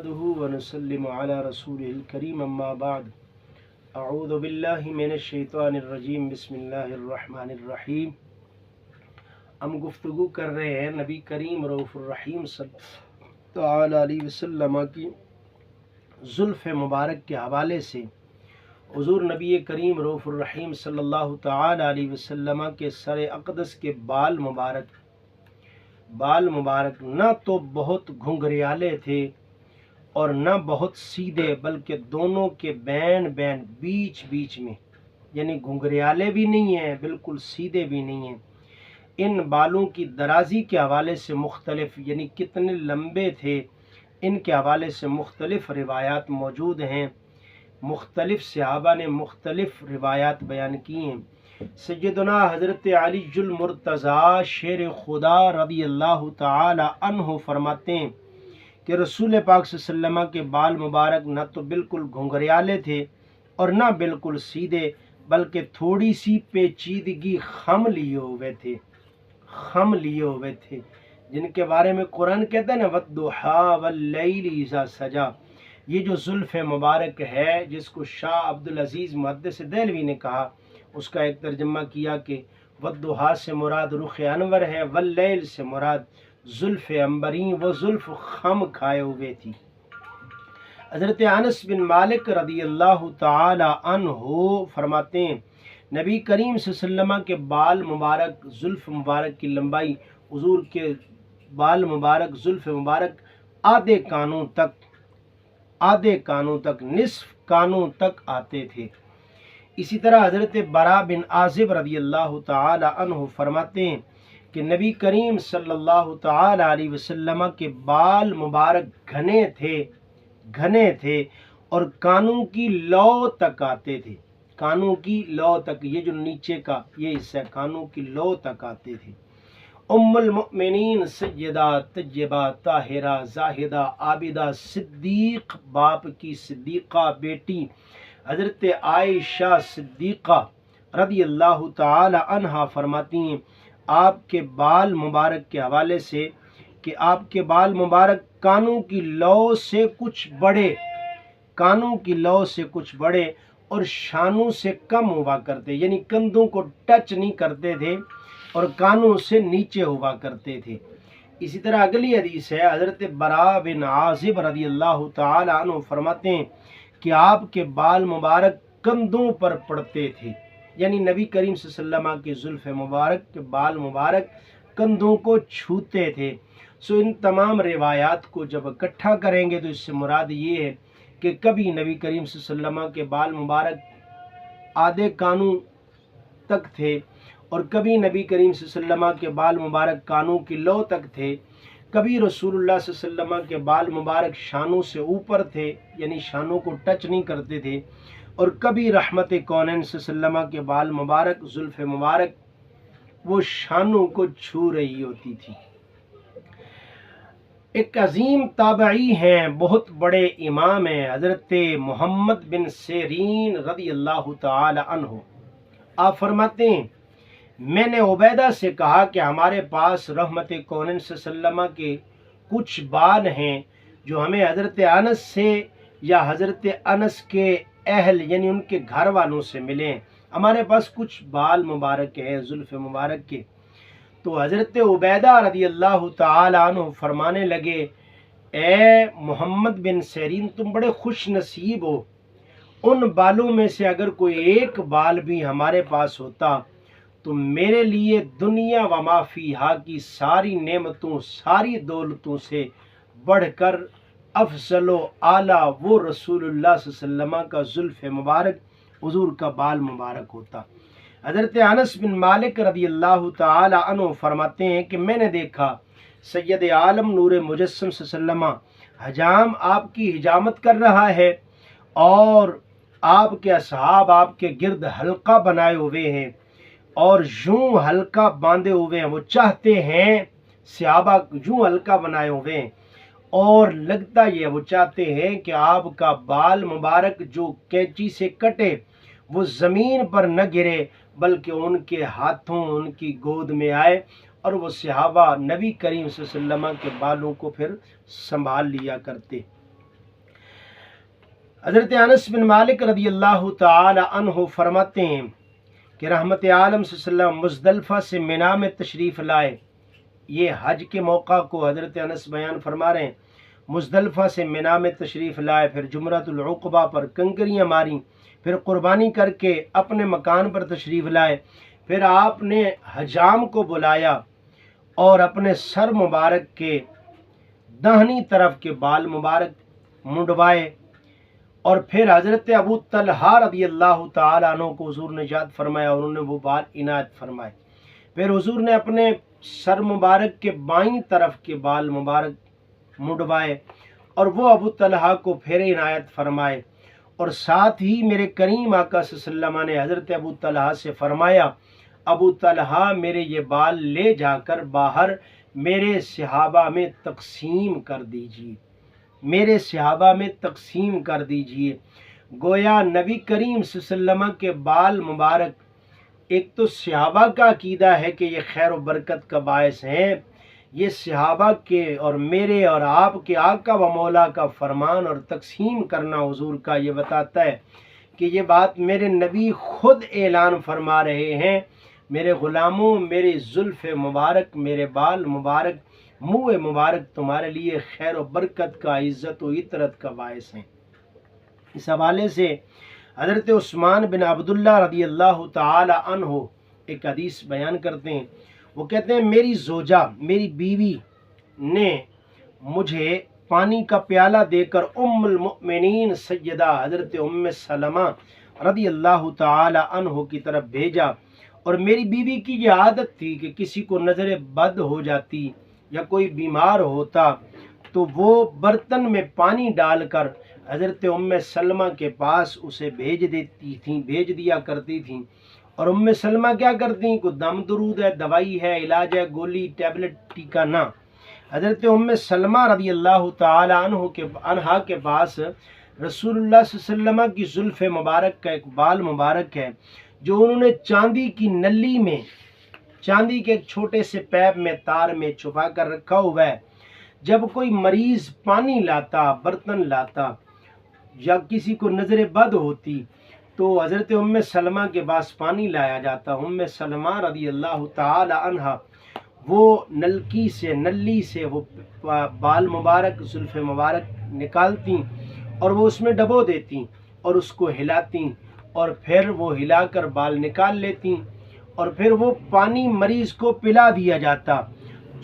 نحمده ونسلم على رسوله الكريم اما بعد اعوذ باللہ من الشیطان الرجیم بسم اللہ الرحمن الرحیم۔ ہم گفتگو کر رہے ہیں نبی کریم رؤوف الرحیم صلی اللہ تعالی علیہ وسلم کی زلف مبارک کے حوالے سے۔ حضور نبی کریم رؤوف الرحیم صلی اللہ تعالی علیہ وسلم کے سر اقدس کے بال مبارک نہ تو بہت گھنگریالے تھے اور نہ بہت سیدھے، بلکہ دونوں کے بین بیچ میں، یعنی گھنگریالے بھی نہیں ہیں بالکل سیدھے بھی نہیں ہیں۔ ان بالوں کی درازی کے حوالے سے مختلف، یعنی کتنے لمبے تھے، ان کے حوالے سے مختلف روایات موجود ہیں۔ مختلف صحابہ نے مختلف روایات بیان کی ہیں۔ سیدنا حضرت علی المرتضیٰ شیر خدا رضی اللہ تعالی عنہ فرماتے ہیں کہ رسول پاک صلی اللہ علیہ وسلم کے بال مبارک نہ تو بالکل گھنگریالے تھے اور نہ بالکل سیدھے، بلکہ تھوڑی سی پیچیدگی خم لیے ہوئے تھے، جن کے بارے میں قرآن کہتا ہے نا وَالضُّحَىٰ وَاللَّيْلِ إِذَا سَجَىٰ۔ یہ جو زلف مبارک ہے، جس کو شاہ عبدالعزیز محدث دہلوی نے کہا، اس کا ایک ترجمہ کیا کہ وَالضُّحَىٰ سے مراد رخ انور ہے، واللیل سے مراد زلف عنبرین، وہ زلف خم کھائے ہوئے تھی۔ حضرت انس بن مالک رضی اللہ تعالی عنہ فرماتے ہیں نبی کریم صلی اللہ علیہ وسلم کے بال مبارک، زلف مبارک کی لمبائی، حضور کے بال مبارک، زلف مبارک آدھے کانوں تک، نصف کانوں تک آتے تھے۔ اسی طرح حضرت براء بن عازب رضی اللہ تعالی عنہ فرماتے ہیں کہ نبی کریم صلی اللہ تعالی علیہ وسلم کے بال مبارک گھنے تھے اور کانوں کی لو تک آتے تھے۔ کانوں کی لو تک، یہ جو نیچے کا یہ حصہ کانوں کی لو تک آتے تھے۔ ام المؤمنین سیدہ طیبہ طاہرہ زاہدہ عابدہ صدیق باپ کی صدیقہ بیٹی حضرت عائشہ صدیقہ رضی اللہ تعالی عنہا فرماتی ہیں آپ کے بال مبارک کے حوالے سے کہ آپ کے بال مبارک کانوں کی لو سے کچھ بڑے اور شانوں سے کم ہوا کرتے، یعنی کندھوں کو ٹچ نہیں کرتے تھے اور کانوں سے نیچے ہوا کرتے تھے۔ اسی طرح اگلی حدیث ہے، حضرت براء بن عازب رضی اللہ تعالی عنہ فرماتے ہیں کہ آپ کے بال مبارک کندھوں پر پڑتے تھے، یعنی نبی کریم صلی اللہ علیہ وسلم کے زلف مبارک کے بال مبارک کندھوں کو چھوتے تھے۔ ان تمام روایات کو جب اکٹھا کریں گے تو اس سے مراد یہ ہے کہ کبھی نبی کریم صلی اللہ علیہ وسلم کے بال مبارک آدھے کانوں تک تھے اور کبھی نبی کریم صلی اللہ علیہ وسلم کے بال مبارک کانوں کی لو تک تھے، کبھی رسول اللہ صلی اللہ علیہ وسلم کے بال مبارک شانوں سے اوپر تھے، یعنی شانوں کو ٹچ نہیں کرتے تھے، اور کبھی رحمت کونین صلی اللہ علیہ وسلم کے بال مبارک، زلف مبارک وہ شانوں کو چھو رہی ہوتی تھی۔ ایک عظیم تابعی ہیں، بہت بڑے امام ہیں، حضرت محمد بن سیرین رضی اللہ تعالی عنہ۔ آپ فرماتے ہیں میں نے عبیدہ سے کہا کہ ہمارے پاس رحمت کونین صلی اللہ علیہ وسلم کے کچھ بال ہیں جو ہمیں حضرت انس سے یا حضرت انس کے اہل یعنی ان کے گھر والوں سے ملے ہیں، ہمارے پاس کچھ بال مبارک ہیں زلف مبارک کے۔ تو حضرت عبیدہ رضی اللہ تعالی عنہ فرمانے لگے اے محمد بن سیرین، تم بڑے خوش نصیب ہو، ان بالوں میں سے اگر کوئی ایک بال بھی ہمارے پاس ہوتا تو میرے لیے دنیا و ما فیہا کی ساری نعمتوں، ساری دولتوں سے بڑھ کر افضل و اعلیٰ وہ رسول اللہ صلی اللہ علیہ وسلم کا زلف مبارک، حضور کا بال مبارک ہوتا۔ حضرت انس بن مالک رضی اللہ تعالی عنہ فرماتے ہیں کہ میں نے دیکھا سید عالم نور مجسم صلی اللہ علیہ وسلم حجام آپ کی حجامت کر رہا ہے اور آپ کے اصحاب آپ کے گرد حلقہ بنائے ہوئے ہیں اور یوں حلقہ باندھے ہوئے ہیں، وہ چاہتے ہیں صحابہ یوں حلقہ بنائے ہوئے ہیں اور لگتا یہ وہ چاہتے ہیں کہ آپ کا بال مبارک جو کینچی سے کٹے وہ زمین پر نہ گرے بلکہ ان کے ہاتھوں ان کی گود میں آئے، اور وہ صحابہ نبی کریم صلی اللہ علیہ وسلم کے بالوں کو پھر سنبھال لیا کرتے۔ حضرت انس بن مالک رضی اللہ تعالی عنہ فرماتے ہیں کہ رحمت عالم صلی اللہ علیہ وسلم مزدلفہ سے مینا میں تشریف لائے. یہ حج کے موقع کو حضرت انس بیان فرما رہے ہیں. مزدلفہ سے مینا میں تشریف لائے، پھر جمرۃ العقبہ پر کنکریاں ماری، پھر قربانی کر کے اپنے مکان پر تشریف لائے. پھر آپ نے حجام کو بلایا اور اپنے سر مبارک کے داہنی طرف کے بال مبارک منڈوائے، اور پھر حضرت ابو طلحہ رضی اللہ تعالیٰ عنہ کو حضور نے یاد فرمایا اور انہوں نے وہ بال عنایت فرمائے. پھر حضور نے اپنے سر مبارک کے بائیں طرف کے بال مبارک منڈوائے اور وہ ابو طلحہ کو پھر عنایت فرمائے. اور ساتھ ہی میرے کریم آقا صلی اللہ علیہ وسلم نے حضرت ابو طلحہ سے فرمایا، ابو طلحہ میرے یہ بال لے جا کر باہر میرے صحابہ میں تقسیم کر دیجیے، میرے صحابہ میں تقسیم کر دیجیے. گویا نبی کریم صلی اللہ علیہ وسلم کے بال مبارک ایک تو صحابہ کا عقیدہ ہے کہ یہ خیر و برکت کا باعث ہیں، یہ صحابہ کے اور میرے اور آپ کے آقا و مولا کا فرمان اور تقسیم کرنا حضور کا یہ بتاتا ہے کہ یہ بات میرے نبی خود اعلان فرما رہے ہیں، میرے غلاموں میرے زلف مبارک، میرے بال مبارک، منہ مبارک تمہارے لیے خیر و برکت کا، عزت و عطرت کا باعث ہیں. اس حوالے سے حضرت عثمان بن عبداللہ رضی اللہ تعالی عنہ ایک حدیث بیان کرتے ہیں. وہ کہتے ہیں میری زوجہ، میری بیوی نے مجھے پانی کا پیالہ دے کر ام المؤمنین سیدہ حضرت ام سلمہ رضی اللہ تعالی عنہ کی طرف بھیجا. اور میری بیوی کی یہ عادت تھی کہ کسی کو نظر بد ہو جاتی یا کوئی بیمار ہوتا تو وہ برتن میں پانی ڈال کر حضرت ام سلمہ کے پاس اسے بھیج دیا کرتی تھیں. اور ام سلمہ کیا کرتی؟ کوئی دم درود ہے، دوائی ہے، علاج ہے، گولی ٹیبلٹ ٹیکا نہ. حضرت ام سلمہ رضی اللہ تعالی عنہا کے پاس رسول اللہ صلی اللہ علیہ وسلم کی زلف مبارک کا ایک بال مبارک ہے جو انہوں نے چاندی کی نلی میں، چاندی کے ایک چھوٹے سے پیپ میں تار میں چھپا کر رکھا ہوا ہے. جب کوئی مریض پانی لاتا، برتن لاتا یا کسی کو نظر بد ہوتی تو حضرت ام سلمہ کے پاس پانی لایا جاتا. ام سلمہ رضی اللہ تعالی عنہ وہ نلی سے وہ بال مبارک، زلف مبارک نکالتی اور وہ اس میں ڈبو دیتی اور اس کو ہلاتی اور پھر وہ ہلا کر بال نکال لیتی اور پھر وہ پانی مریض کو پلا دیا جاتا.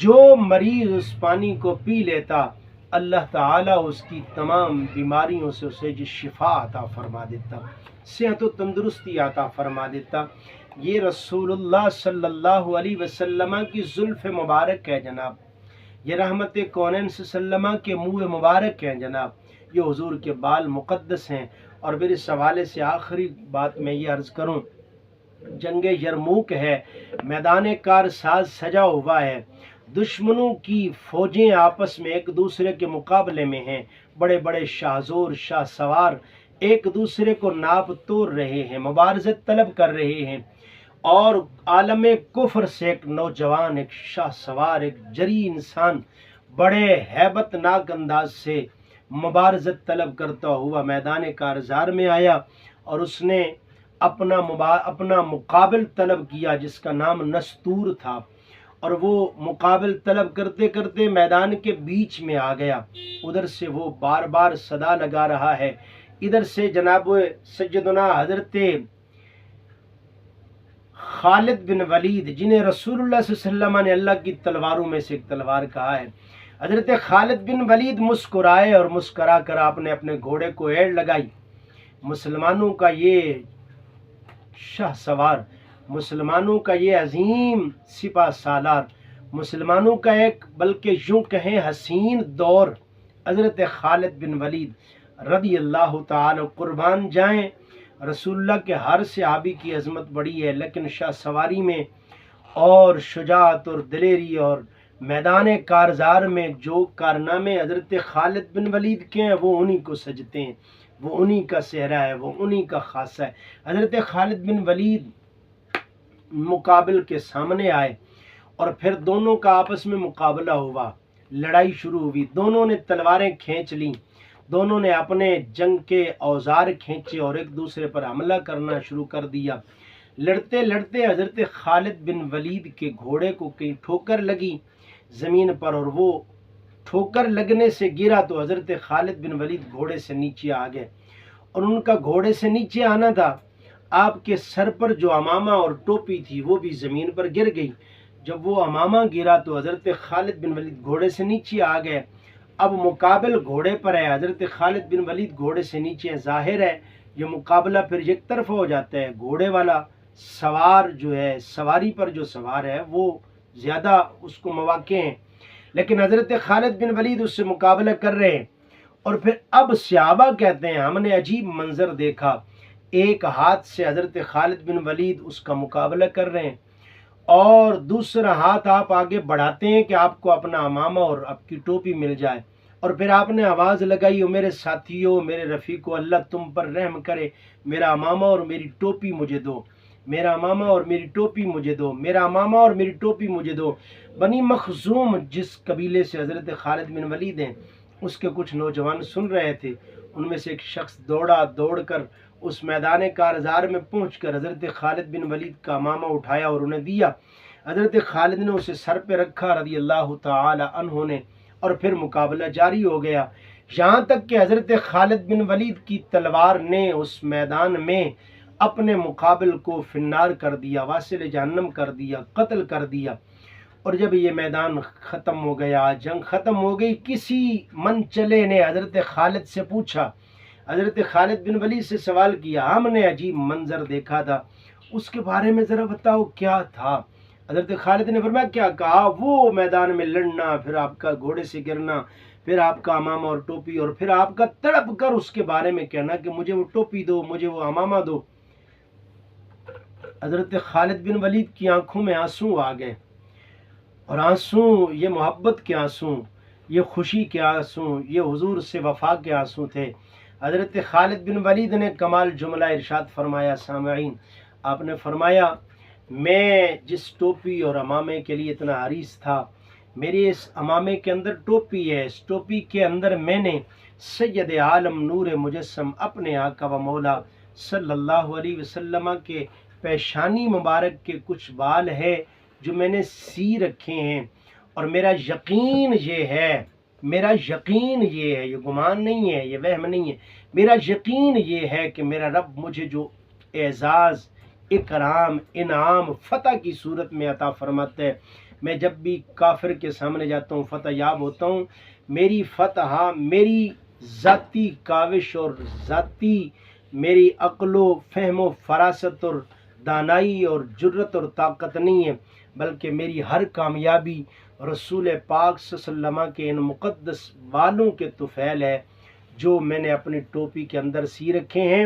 جو مریض اس پانی کو پی لیتا اللہ تعالیٰ اس کی تمام بیماریوں سے اسے شفا عطا فرما دیتا، صحت و تندرستی عطا فرما دیتا. یہ رسول اللہ صلی اللہ علیہ وسلم کی زلف مبارک ہے جناب، یہ رحمت کونین صلی اللہ علیہ وسلم کے منہ مبارک ہیں جناب، یہ حضور کے بال مقدس ہیں. اور پھر اس حوالے سے آخری بات میں یہ عرض کروں، جنگ یرموک ہے، میدان کارساز سجا ہوا ہے، دشمنوں کی فوجیں آپس میں ایک دوسرے کے مقابلے میں ہیں، بڑے بڑے شاہزور شاہ سوار ایک دوسرے کو ناپ توڑ رہے ہیں، مبارزت طلب کر رہے ہیں. اور عالم کفر سے ایک نوجوان، ایک شاہ سوار، ایک جری انسان بڑے ہیبت ناک انداز سے مبارزت طلب کرتا ہوا میدان کارزار میں آیا اور اس نے اپنا مقابل طلب کیا جس کا نام نستور تھا. اور وہ مقابل طلب کرتے کرتے میدان کے بیچ میں آ گیا. ادھر سے وہ بار بار صدا لگا رہا ہے، ادھر سے جناب سیدنا حضرت خالد بن ولید، جنہیں رسول اللہ صلی اللہ علیہ وسلم نے اللہ کی تلواروں میں سے ایک تلوار کہا ہے، حضرت خالد بن ولید مسکرائے اور مسکرا کر آپ نے اپنے گھوڑے کو ایڑ لگائی. مسلمانوں کا یہ شاہ سوار، مسلمانوں کا یہ عظیم سپہ سالار، مسلمانوں کا ایک بلکہ یوں کہیں حسین دور حضرت خالد بن ولید رضی اللہ تعالی قربان جائیں. رسول اللہ کے ہر صحابی کی عظمت بڑی ہے، لیکن شاہ سواری میں اور شجاعت اور دلیری اور میدان کارزار میں جو کارنامے حضرت خالد بن ولید کے ہیں وہ انہی کو سجتے ہیں، وہ انہی کا صحرا ہے، وہ انہی کا خاصہ ہے. حضرت خالد بن ولید مقابل کے سامنے آئے اور پھر دونوں کا آپس میں مقابلہ ہوا، لڑائی شروع ہوئی، دونوں نے تلواریں کھینچ لیں. دونوں نے اپنے جنگ کے اوزار کھینچے اور ایک دوسرے پر حملہ کرنا شروع کر دیا۔ لڑتے لڑتے حضرت خالد بن ولید کے گھوڑے کو کہیں ٹھوکر لگی زمین پر، اور وہ ٹھوکر لگنے سے گرا تو حضرت خالد بن ولید گھوڑے سے نیچے آ گئے، اور ان کا گھوڑے سے نیچے آنا تھا، آپ کے سر پر جو عمامہ اور ٹوپی تھی وہ بھی زمین پر گر گئی۔ جب وہ عمامہ گرا تو حضرت خالد بن ولید گھوڑے سے نیچے آ گئے۔ اب مقابل گھوڑے پر ہے، حضرت خالد بن ولید گھوڑے سے نیچے ہے۔ ظاہر ہے یہ مقابلہ پھر ایک طرفہ ہو جاتا ہے، گھوڑے والا سوار جو ہے، سواری پر جو سوار ہے وہ زیادہ اس کو مواقع ہیں، لیکن حضرت خالد بن ولید اس سے مقابلہ کر رہے ہیں۔ اور پھر اب صحابہ کہتے ہیں ہم نے عجیب منظر دیکھا، ایک ہاتھ سے حضرت خالد بن ولید اس کا مقابلہ کر رہے ہیں، اور دوسرا ہاتھ آپ آگے بڑھاتے ہیں کہ آپ کو اپنا عمامہ اور آپ کی ٹوپی مل جائے، اور پھر آپ نے آواز لگائی، او میرے ساتھیوں، میرے رفیقوں، اللہ تم پر رحم کرے، میرا عمامہ اور میری ٹوپی مجھے دو، میرا عمامہ اور میری ٹوپی مجھے دو، میرا عمامہ اور میری ٹوپی مجھے دو۔ بنی مخزوم جس قبیلے سے حضرت خالد بن ولید ہیں، اس کے کچھ نوجوان سن رہے تھے، ان میں سے ایک شخص دوڑ کر اس میدان کارزار میں پہنچ کر حضرت خالد بن ولید کا عمامہ اٹھایا اور انہیں دیا۔ حضرت خالد نے اسے سر پہ رکھا رضی اللہ تعالی عنہ نے، اور پھر مقابلہ جاری ہو گیا، یہاں تک کہ حضرت خالد بن ولید کی تلوار نے اس میدان میں اپنے مقابل کو فنار کر دیا، واصل جہنم کر دیا، قتل کر دیا۔ اور جب یہ میدان ختم ہو گیا، جنگ ختم ہو گئی، کسی من چلے نے حضرت خالد سے پوچھا، حضرت خالد بن ولید سے سوال کیا، ہم نے عجیب منظر دیکھا تھا، اس کے بارے میں ذرا بتاؤ کیا تھا؟ حضرت خالد نے فرمایا، کیا کہا؟ وہ میدان میں لڑنا، پھر آپ کا گھوڑے سے گرنا، پھر آپ کا عمامہ اور ٹوپی، اور پھر آپ کا تڑپ کر اس کے بارے میں کہنا کہ مجھے وہ ٹوپی دو، مجھے وہ عمامہ دو۔ حضرت خالد بن ولید کی آنکھوں میں آنسو آ گئے، اور آنسو یہ محبت کے آنسو، یہ خوشی کے آنسو، یہ حضور سے وفا کے آنسو تھے۔ حضرت خالد بن ولید نے کمال جملہ ارشاد فرمایا، سامعین، آپ نے فرمایا میں جس ٹوپی اور عمامے کے لیے اتنا حریص تھا، میری اس عمامے کے اندر ٹوپی ہے، اس ٹوپی کے اندر میں نے سید عالم نور مجسم اپنے آقا و مولا صلی اللہ علیہ وسلم کے پیشانی مبارک کے کچھ بال ہے جو میں نے سی رکھے ہیں، اور میرا یقین یہ ہے، یہ گمان نہیں ہے، یہ وہم نہیں ہے، میرا یقین یہ ہے کہ میرا رب مجھے جو اعزاز، اکرام، انعام، فتح کی صورت میں عطا فرماتا ہے، میں جب بھی کافر کے سامنے جاتا ہوں فتح یاب ہوتا ہوں، میری فتح میری ذاتی کاوش اور ذاتی میری عقل و فہم و فراست اور دانائی اور جرت اور طاقت نہیں ہے، بلکہ میری ہر کامیابی رسول پاک صلی اللہ علیہ وسلم کے ان مقدس والوں کے طفیل ہے جو میں نے اپنی ٹوپی کے اندر سی رکھے ہیں۔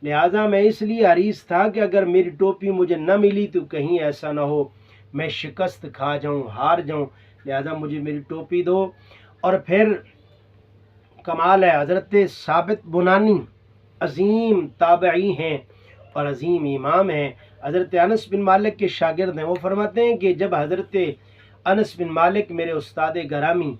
لہٰذا میں اس لیے حریص تھا کہ اگر میری ٹوپی مجھے نہ ملی تو کہیں ایسا نہ ہو میں شکست کھا جاؤں، ہار جاؤں، لہٰذا مجھے میری ٹوپی دو۔ اور پھر کمال ہے، حضرت ثابت بنانی عظیم تابعی ہیں اور عظیم امام ہیں، حضرت انس بن مالک کے شاگرد ہیں۔ وہ فرماتے ہیں کہ جب حضرت انس بن مالک میرے استاد گرامی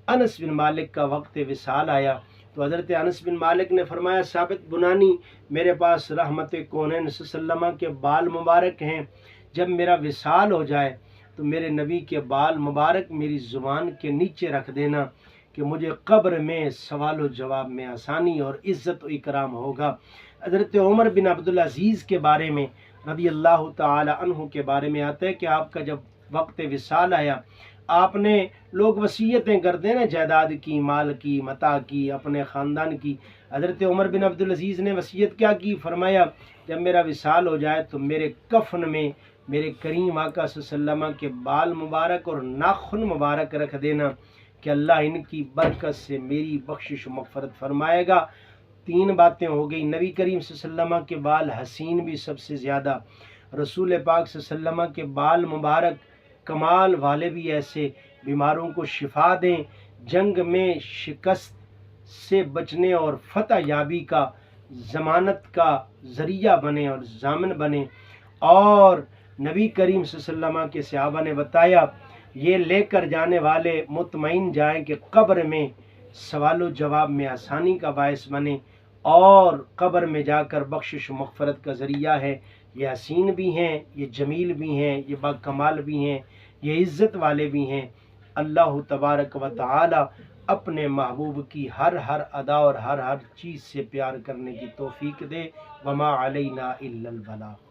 انس بن مالک کا وقت وصال آیا تو حضرت انس بن مالک نے فرمایا، ثابت بنانی میرے پاس رحمت کونین صلی اللہ علیہ وسلم کے بال مبارک ہیں، جب میرا وصال ہو جائے تو میرے نبی کے بال مبارک میری زبان کے نیچے رکھ دینا کہ مجھے قبر میں سوال و جواب میں آسانی اور عزت و اکرام ہوگا۔ حضرت عمر بن عبدالعزیز کے بارے میں رضی اللہ تعالی عنہ کے بارے میں آتا ہے کہ آپ کا جب وقت وصال آیا، آپ نے لوگ وصیتیں کرتے ہیں نا، جائیداد کی، مال کی، متاع کی، اپنے خاندان کی، حضرت عمر بن عبدالعزیز نے وصیت کیا کی؟ فرمایا جب میرا وصال ہو جائے تو میرے کفن میں میرے کریم آقا صلی اللہ علیہ وسلم کے بال مبارک اور ناخن مبارک رکھ دینا کہ اللہ ان کی برکت سے میری بخشش و مغفرت فرمائے گا۔ تین باتیں ہو گئی، نبی کریم صلی اللہ علیہ وسلم کے بال حسین بھی سب سے زیادہ، رسول پاک صلی اللہ علیہ وسلم کے بال مبارک کمال والے بھی ایسے، بیماروں کو شفا دیں، جنگ میں شکست سے بچنے اور فتح یابی کا ضمانت کا ذریعہ بنے اور ضامن بنے۔ اور نبی کریم صلی اللہ علیہ وسلم کے صحابہ نے بتایا یہ لے کر جانے والے مطمئن جائیں کہ قبر میں سوال و جواب میں آسانی کا باعث بنے اور قبر میں جا کر بخشش و مغفرت کا ذریعہ ہے۔ یہ حسین بھی ہیں، یہ جمیل بھی ہیں، یہ با کمال بھی ہیں، یہ عزت والے بھی ہیں۔ اللہ تبارک و تعالی اپنے محبوب کی ہر ادا اور ہر چیز سے پیار کرنے کی توفیق دے۔ وما علینا الا البلاغ۔